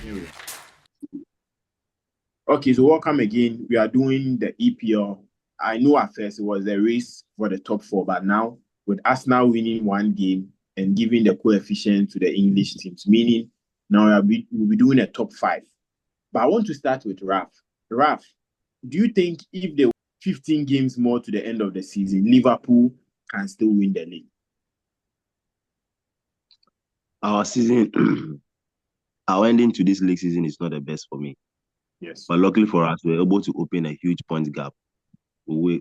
Anyway. Okay, so welcome again. We are doing the EPL. I know at first it was the race for the top four, but now with Arsenal winning one game and giving the coefficient to the English teams, meaning now we'll be doing a top five. But I want to start with Raf. Raf, do you think if there were 15 games more to the end of the season, Liverpool can still win the league? Our season, our ending to this league season is not the best for me. Yes. But luckily for us, we were able to open a huge point gap. We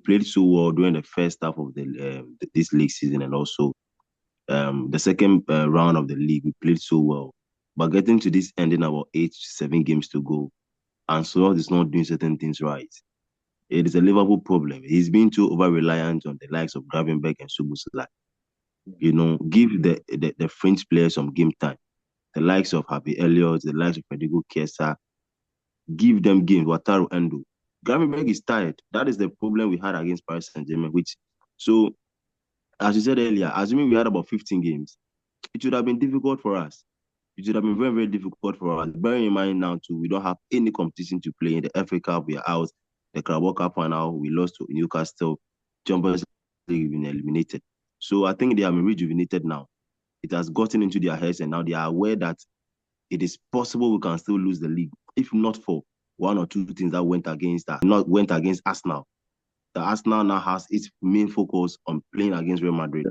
played so well during the first half of this league season, and also the second round of the league, we played so well. But getting to this ending, about 7 games to go, and Slot is not doing certain things right. It is a Liverpool problem. He's been too over-reliant on the likes of Gravenberch and Szoboszlai. You know, give the French players some game time. The likes of Harvey Elliott, the likes of Federico Chiesa, give them games. Wataru Endo. Gravenberch is tired. That is the problem we had against Paris Saint-Germain. So, as you said earlier, assuming we had about 15 games, it would have been difficult for us. It would have been very, very difficult for us. Bearing in mind now, too, we don't have any competition to play. In the FA Cup, we are out. The Carabao Cup final, we lost to Newcastle. Champions League, we've been eliminated. So I think they have been rejuvenated now. It has gotten into their heads, and now they are aware that it is possible we can still lose the league, if not for one or two things that went against Arsenal. The Arsenal now has its main focus on playing against Real Madrid.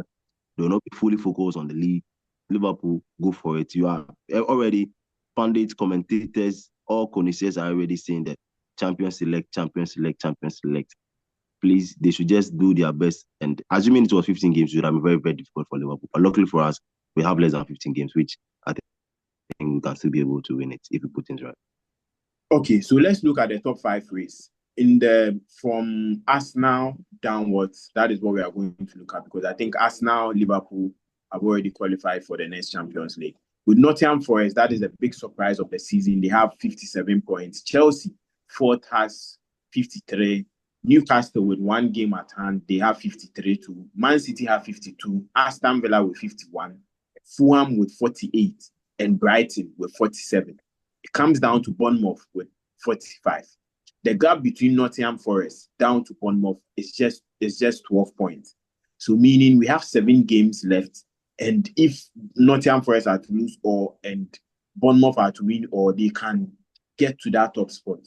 They will not be fully focused on the league. Liverpool, go for it. You are already pundits, commentators, all connoisseurs are already saying that champions select. Please, they should just do their best. And assuming it was 15 games, it would have been very, very difficult for Liverpool. But luckily for us, we have less than 15 games, which I think we can still be able to win it if we put things right. Okay, so let's look at the top 5 race. From Arsenal downwards, that is what we are going to look at, because I think Arsenal, Liverpool have already qualified for the next Champions League. With Nottingham Forest, that is a big surprise of the season. They have 57 points. Chelsea, fourth, has 53. Newcastle with one game at hand, they have 53 too. Man City have 52. Aston Villa with 51. Fulham with 48. And Brighton with 47. It comes down to Bournemouth with 45. The gap between Nottingham Forest down to Bournemouth is just 12 points. So meaning we have 7 games left. And if Nottingham Forest are to lose and Bournemouth are to win, or they can get to that top spot.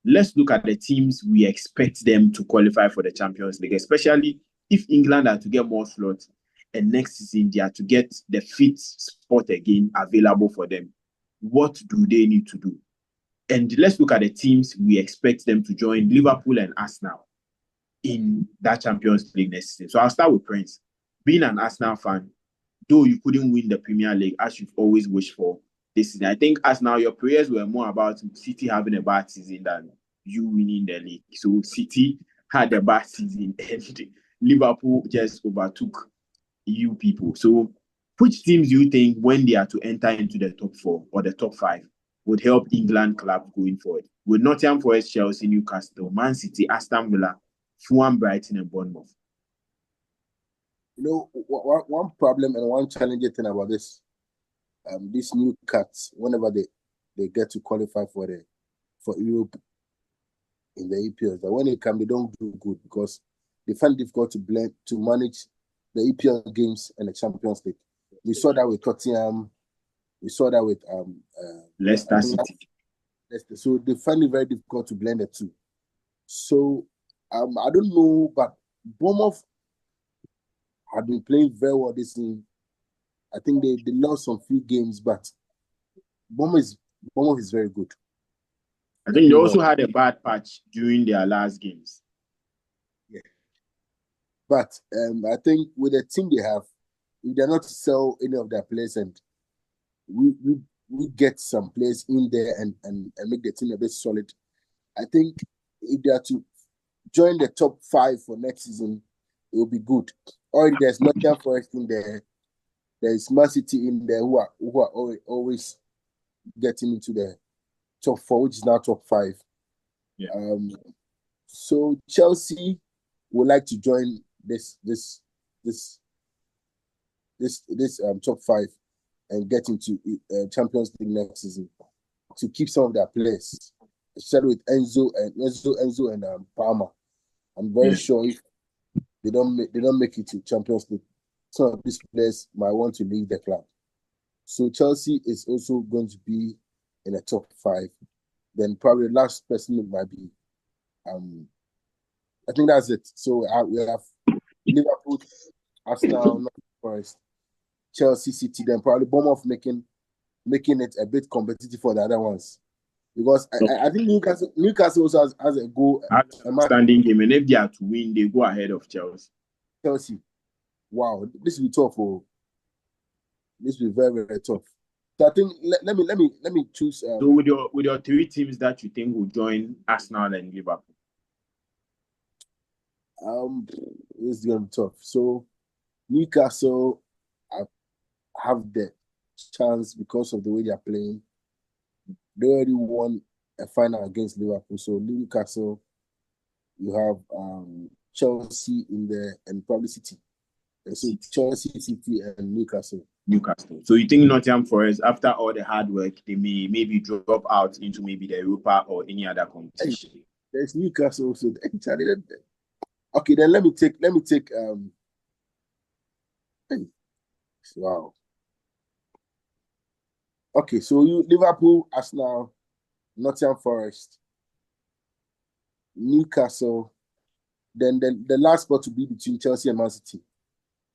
Let's look at the teams we expect them to qualify for the Champions League, especially if England are to get more slots and next season they are to get the fifth spot again available for them. What do they need to do? And let's look at the teams we expect them to join, Liverpool and Arsenal, in that Champions League next season. So I'll start with Prince. Being an Arsenal fan, though you couldn't win the Premier League as you've always wished for this season, I think Arsenal, your prayers were more about City having a bad season than you winning the league. So City had a bad season and Liverpool just overtook you people. So which teams do you think, when they are to enter into the top 4 or the top 5, would help England clubs going forward? With Nottingham Forest, Chelsea, Newcastle, Man City, Aston Villa, Fulham, Brighton, and Bournemouth. You know, one problem and one challenging thing about these new cuts, whenever they get to qualify for Europe in the EPL, that when they come, they don't do good because they find it difficult to manage the EPL games and the Champions League. We saw that with Tottenham. We saw that with Leicester City. So they find it very difficult to blend the two. So I don't know, but Bournemouth had been playing very well this season. I think they lost some few games, but Bournemouth is very good. I think they also had a bad patch during their last games. Yeah. But I think with the team they have, if they're not to sell any of their players and we get some players in there and make the team a bit solid, I think if they are to join the top 5 for next season, it will be good. Or if there's Nottingham Forest in there, there's Man City in there who are always getting into the top 4, which is now top 5. Yeah. So Chelsea would like to join this top 5 and get into Champions League next season. to keep some of their players, especially with Enzo and Palmer. I'm very sure if they don't make it to Champions League, some of these players might want to leave the club. So Chelsea is also going to be in the top 5. Then probably the last person might be I think that's it. So we have Liverpool, Arsenal, Nottingham Forest, Chelsea, City, then probably Bournemouth making it a bit competitive for the other ones. Because I think Newcastle also has a goal. Standing game, and if they are to win, they go ahead of Chelsea. Chelsea. Wow, this will be tough. This will be very, very tough. So I think let me choose. So with your 3 teams that you think will join Arsenal and Liverpool. It's gonna be tough. So Newcastle have the chance because of the way they are playing. They already won a final against Liverpool. So Newcastle, you have Chelsea in there and probably City. So Chelsea, City, and Newcastle. So you think Nottingham Forest, after all the hard work, they may maybe drop out into maybe the Europa or any other competition? There's Newcastle also. Okay, then let me take wow. Okay, so you Liverpool, Arsenal, Nottingham Forest, Newcastle, then the last spot will be between Chelsea and Man City.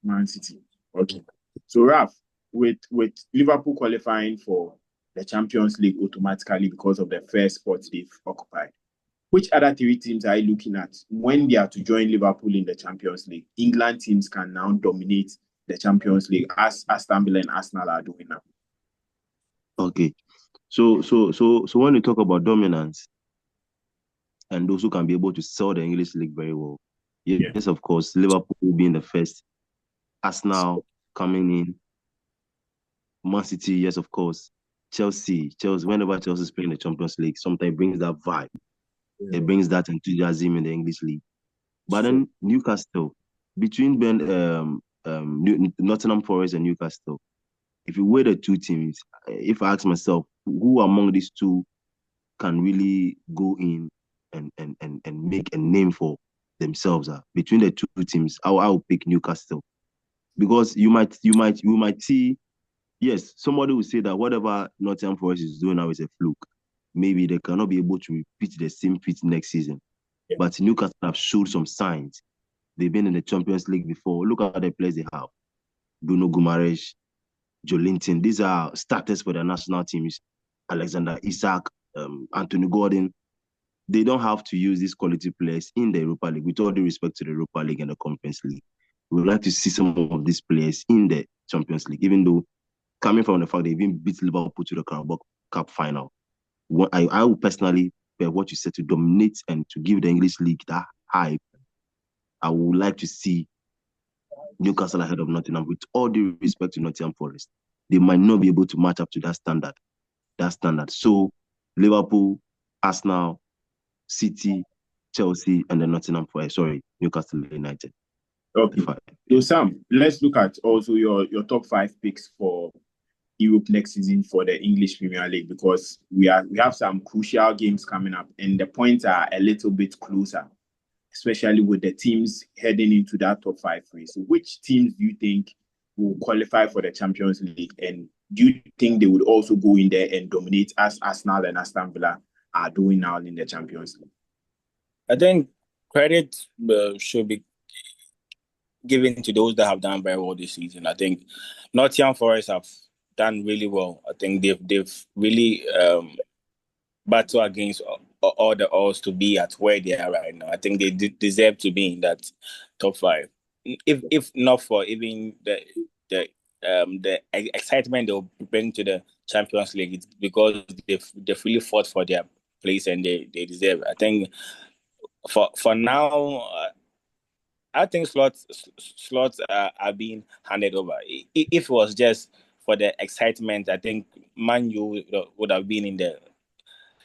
Man City. Okay. So Raf, with Liverpool qualifying for the Champions League automatically because of the first spot they've occupied, which other 3 teams are you looking at when they are to join Liverpool in the Champions League? England teams can now dominate the Champions League as Aston Villa and Arsenal are doing now. Okay. So when you talk about dominance and those who can be able to sell the English league very well, yes, of course, Liverpool will be in the first, Arsenal coming in, Man City, yes, of course, Chelsea, whenever Chelsea is playing the Champions League, sometimes it brings that vibe. Yeah. It brings that enthusiasm in the English league. But then Newcastle, between Nottingham Forest and Newcastle, if you weigh the 2 teams, if I ask myself, who among these 2 can really go in and make a name for themselves? Between the 2 teams, I'll pick Newcastle. Because you might see, yes, somebody will say that whatever Nottingham Forest is doing now is a fluke. Maybe they cannot be able to repeat the same feat next season. Yeah. But Newcastle have showed some signs. They've been in the Champions League before. Look at the players they have. Bruno Guimaraes, Joelinton. These are starters for the national teams. Alexander Isak, Anthony Gordon. They don't have to use these quality players in the Europa League. With all due respect to the Europa League and the Conference League, we would like to see some of these players in the Champions League, even though coming from the fact they even beat Liverpool to the Carabao Cup final. I would personally, what you said, to dominate and to give the English league that hype, I would like to see Newcastle ahead of Nottingham. With all due respect to Nottingham Forest, they might not be able to match up to that standard. So Liverpool, Arsenal, City, Chelsea, and then Newcastle United. Okay. So Sam, let's look at also your top 5 picks for Europe next season for the English Premier League, because we have some crucial games coming up and the points are a little bit closer, especially with the teams heading into that top 5 race. So which teams do you think will qualify for the Champions League, and do you think they would also go in there and dominate as Arsenal and Aston Villa are doing now in the Champions League? I think credit should be given to those that have done very well this season. I think Nottingham Forest have done really well. I think they've really battled against all the odds to be at where they are right now. I think they deserve to be in that top 5. If not for even the excitement they'll bring to the Champions League, it's because they've really fought for their place and they deserve it. I think for now, I think slots are being handed over. If it was just for the excitement, I think Man U would have been in the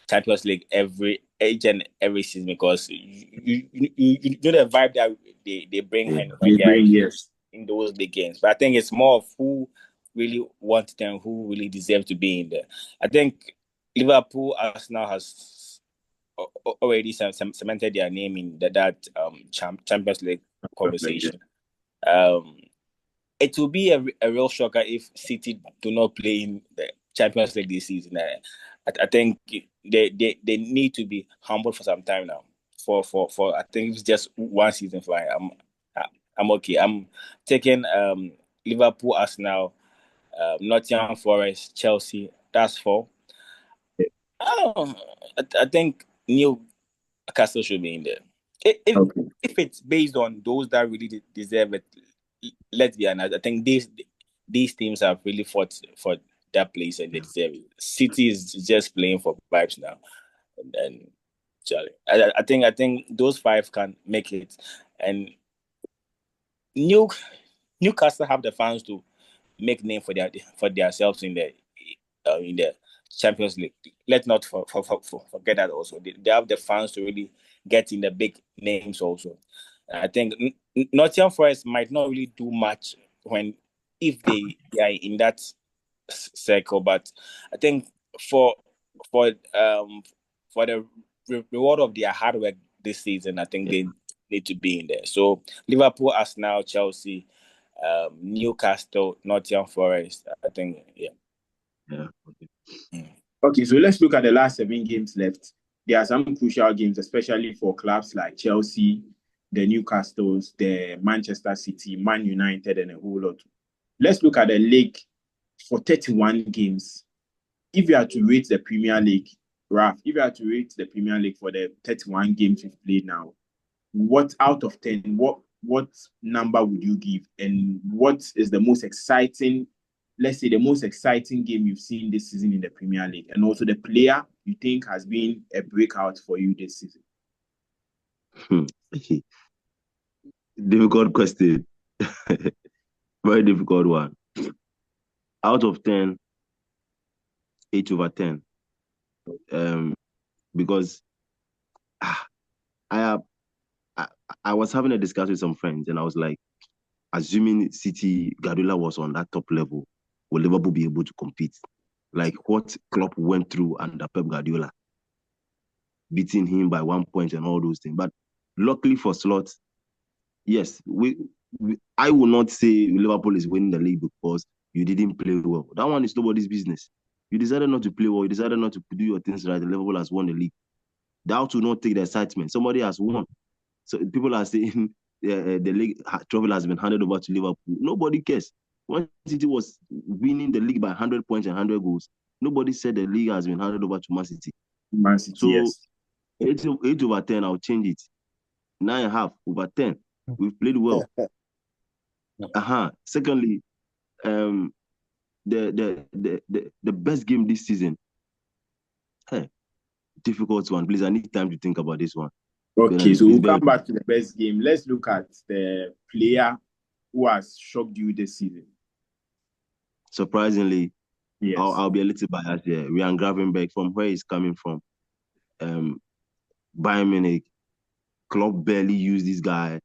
Champions League every season, because you know the vibe that they bring in those big games. But I think it's more of who really wants them, who really deserve to be in there. I think Liverpool, Arsenal has already cemented their name in that Champions League conversation. It will be a real shocker if City do not play in the Champions League this season. I think they need to be humble for some time now. For I think it's just one season flying. I'm okay. I'm taking Liverpool, Arsenal, Nottingham Forest, Chelsea. That's 4. I think Newcastle should be in there. If it's based on those that really deserve it, let's be honest. I think these teams have really fought for that place and they deserve it. City is just playing for vibes now, and Charlie, I think those 5 can make it, and Newcastle have the fans to make name for themselves in the Champions League. Let's not forget that also. They have the fans to really get in the big names also. I think Nottingham Forest might not really do much if they are in that circle, but I think for the reward of their hard work this season, I think they need to be in there. So Liverpool, Arsenal, Chelsea, Newcastle, Nottingham Forest. I think, Okay, so let's look at the last 7 games left. There are some crucial games, especially for clubs like Chelsea, the Newcastles, the Manchester City, Man United, and a whole lot. Let's look at the league for 31 games. If you are to rate the Premier League, Raf, if you are to rate the Premier League for the 31 games we've played now, what out of 10, what number would you give? And what is the most exciting, let's say the most exciting game you've seen this season in the Premier League? And also the player you think has been a breakout for you this season? Difficult question. Very difficult one. Out of 10, 8/10. Because I was having a discussion with some friends and I was like, assuming City Guardiola was on that top level, will Liverpool be able to compete? Like what Klopp went through under Pep Guardiola, beating him by 1 point and all those things. But luckily for Slot, yes, I will not say Liverpool is winning the league because you didn't play well. That one is nobody's business. You decided not to play well. You decided not to do your things right. Liverpool has won the league. That will not take the excitement. Somebody has won. So people are saying the league trophy has been handed over to Liverpool. Nobody cares. When City was winning the league by 100 points and 100 goals, nobody said the league has been handed over to Man City. Man City, so yes. 8/10, I'll change it. 9.5/10. We've played well. Secondly, the best game this season. Difficult one. Please, I need time to think about this one. Okay, so we'll come back to the best game. Let's look at the player who has shocked you this season. Surprisingly, yes. I'll be a little biased here. Ryan Gravenberch, from where he's coming from, Bayern Munich, Klopp barely used this guy.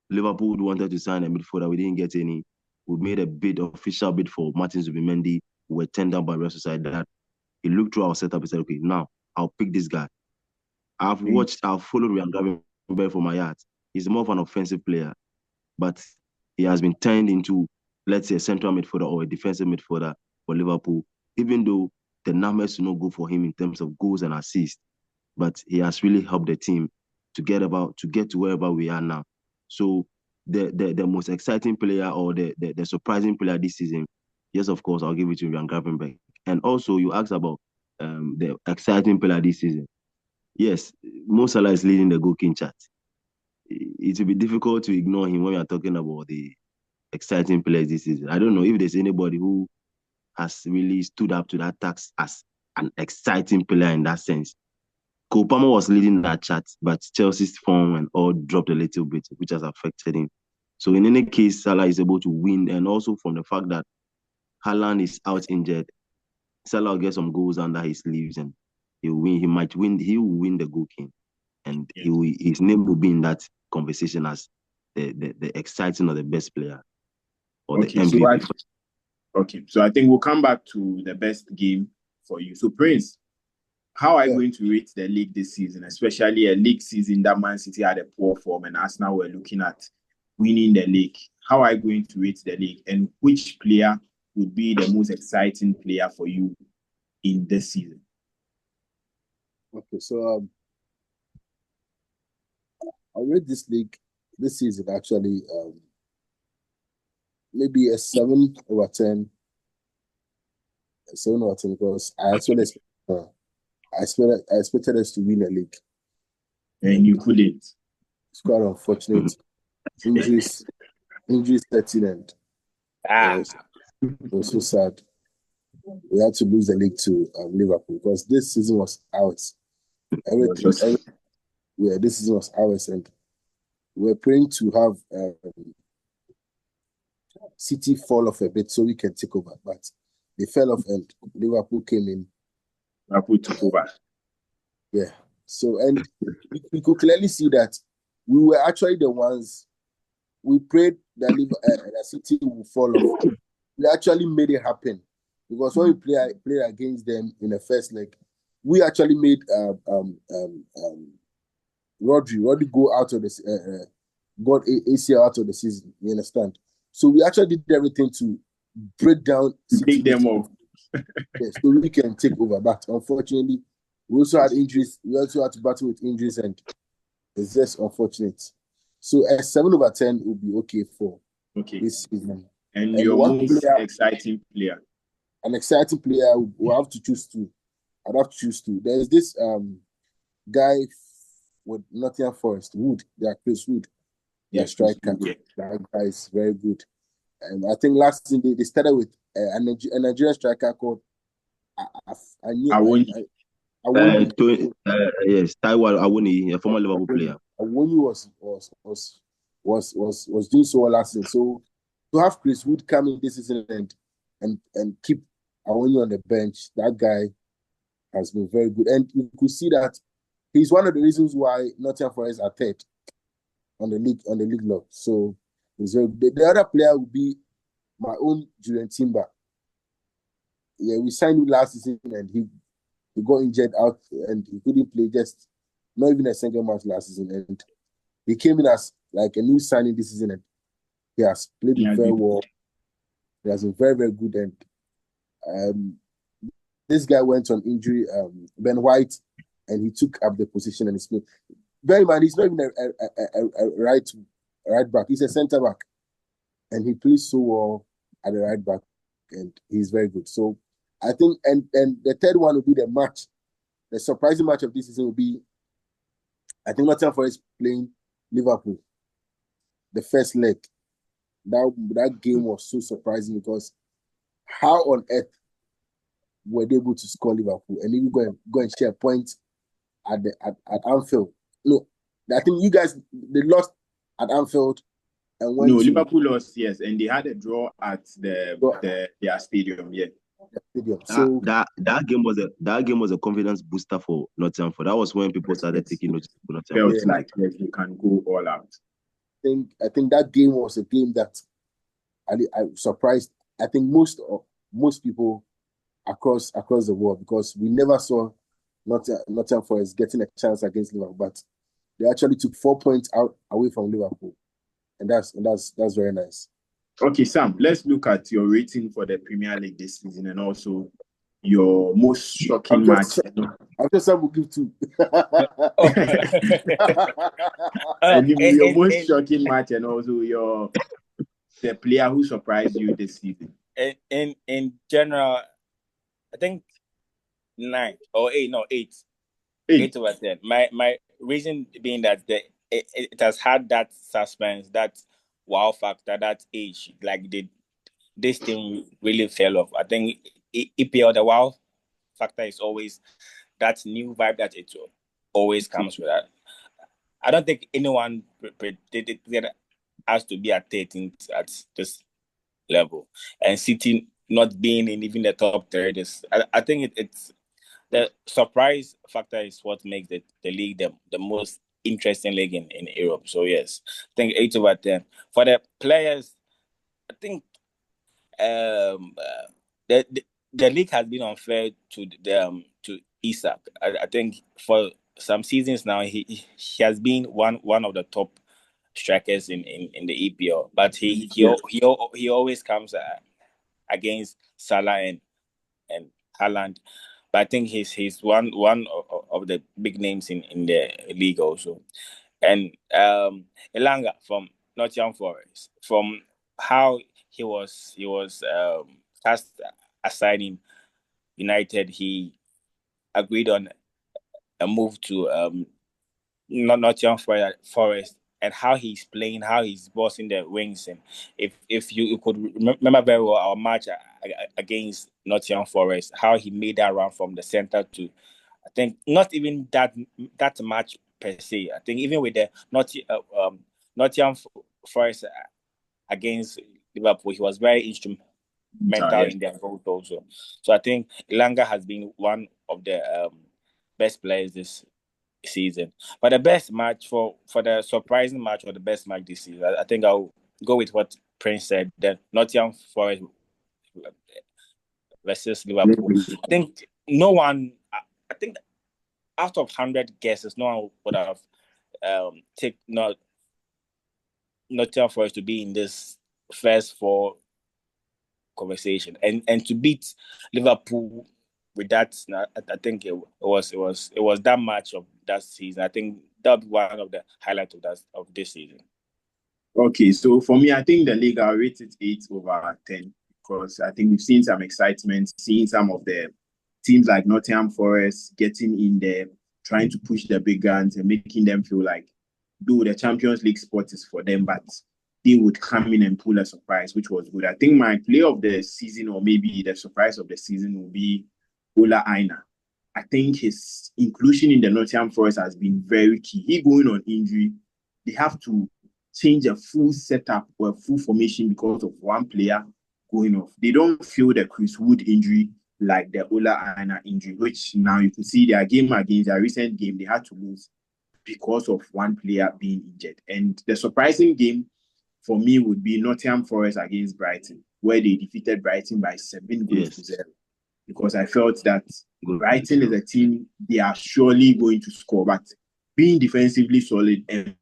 Liverpool wanted to sign a midfielder. We didn't get any. We made a official bid for Martin Zubimendi. We were turned down by Real Sociedad. He looked through our setup and said, okay, now I'll pick this guy. I've followed Ryan Gravenberch for my heart. He's more of an offensive player, but he has been turned into, let's say, a central midfielder or a defensive midfielder for Liverpool, even though the numbers do not go for him in terms of goals and assists, but he has really helped the team to get to wherever we are now. So the most exciting player or the surprising player this season, yes, of course, I'll give it to Ryan Gravenberch. And also, you asked about the exciting player this season. Yes, Mo Salah is leading the goal-king chart. It will be difficult to ignore him when we are talking about the exciting players this season. I don't know if there's anybody who has really stood up to that task as an exciting player in that sense. Cole Palmer was leading that chart, but Chelsea's form and all dropped a little bit, which has affected him. So in any case, Salah is able to win, and also from the fact that Haaland is out injured, Salah will get some goals under his sleeves and he'll win. He might win. He will win the goal king, and his name will be in that conversation as the exciting or the best player or the MVP. So I think we'll come back to the best game for you. So Prince, how are you going to rate the league this season, especially a league season that Man City had a poor form and Arsenal were looking at winning the league? How are you going to rate the league, and which player would be the most exciting player for you in this season? Okay, so I'll rate this league this season actually maybe a 7/10. A 7/10 because I actually expected us to win a league. And you couldn't. It's quite unfortunate. Injuries setting, and it was so sad. We had to lose the league to Liverpool because this season was ours. This season was ours, and we're praying to have City fall off a bit so we can take over. But they fell off, and Liverpool came in. Liverpool took over. Yeah. So, and we could clearly see that we were actually the ones. We prayed that City would fall off. We actually made it happen because when we played against them in the first leg, we actually made Rodri go out of the got ACL out of the season. You understand? So we actually did everything to break down City, take them off. yes, so we can take over. But unfortunately, we also had injuries. We also had to battle with injuries, and it's just unfortunate. So a 7/10 would be okay for this season. And your most exciting player? An exciting player, we'll have to choose two. I'd have to choose two. There's this guy with Nottingham Forest, Wood. Chris Wood. Yeah, striker. Yeah. That guy is very good. And I think last season they started with a Nigerian striker called Awoni. Yes, Taiwo Awoni, a former Liverpool player. Awoni was doing so well last season. So to have Chris Wood come in this season and keep Awoni on the bench, that guy has been very good. And you could see that he's one of the reasons why Nottingham Forest are third on the league log. So he's very good. The other player would be my own Julian Timber. Yeah, we signed him last season and he got injured out and he couldn't play, just not even a single match last season. And he came in as like a new signing this season and he has played very well. He has been very, very good. And this guy went on injury, Ben White, and he took up the position and he's played. Bear in mind, he's not even a right back. He's a centre back. And he plays so well at the right back. And he's very good. So I think, and the third one will be the surprising match of this season will be, I think Nottingham Forest playing Liverpool. The first leg. That game was so surprising because how on earth were they able to score Liverpool and even go and share points at Anfield? No, I think you guys, they lost at Anfield. And Liverpool lost, yes, and they had a draw at their stadium, yeah. So that game was a confidence booster for Nottingham. For that was when people started taking notice of Nottingham. Felt like you can go all out. I think that game was a game that I surprised. I think most people across the world, because we never saw Nottingham Forest getting a chance against Liverpool, but they actually took 4 points away from Liverpool, and that's very nice. Okay, Sam, let's look at your rating for the Premier League this season and also your most shocking match. I'm just Sam will give two. Your most shocking match and also the player who surprised you this season. In general, I think 9 or 8. No, 8. 8/10. My reason being that it has had that suspense, that wow factor, that age. Like this team really fell off. I think EPL, the wow factor is always that new vibe that it always comes with that. I don't think anyone predicted us to be at 13th at this level, and City not being in even the top 3. I think it's the surprise factor is what makes the league the most interesting league in Europe. So yes, I think 8/10. For the players, I think the league has been unfair to Isak. I think for some seasons now, he has been one of the top strikers in the EPL, but he always comes against Salah and Haaland. But I think he's one of the big names in the league also. And Elanga from Nottingham Forest, from how he was cast aside in United, he agreed on a move to Nottingham Forest, and how he's playing, how he's bossing the wings. And if you could remember very well our match against Nottingham Forest, how he made that run from the center to, I think, not even that much per se. I think even with the Nottingham Forest against Liverpool, he was very instrumental in their goals also. So I think Elanga has been one of the best players this season. But the best match for the surprising match, or the best match this season, I think I'll go with what Prince said, that Nottingham Forest versus Liverpool. I think no one, I think out of 100 guesses, no one would have taken Nottingham Forest to be in this first four conversation, and to beat Liverpool with that. I think it was that match of that season. I think that was one of the highlights of this season. Okay, so for me, I think the league I'll rate it 8/10, because I think we've seen some excitement, seeing some of the teams like Nottingham Forest getting in there, trying to push the big guns and making them feel like, though the Champions League spot is for them, but they would come in and pull a surprise, which was good. I think my player of the season, or maybe the surprise of the season, will be Ola Aina. I think his inclusion in the Nottingham Forest has been very key. He going on injury, they have to change a full setup or a full formation because of one player going off. They don't feel the Chris Wood injury like the Ola Aina injury, which now you can see their game against their recent game, they had to lose because of one player being injured. And the surprising game for me would be Nottingham Forest against Brighton, where they defeated Brighton by 7 goals to 0. Because I felt that Brighton is a team, they are surely going to score, but being defensively solid and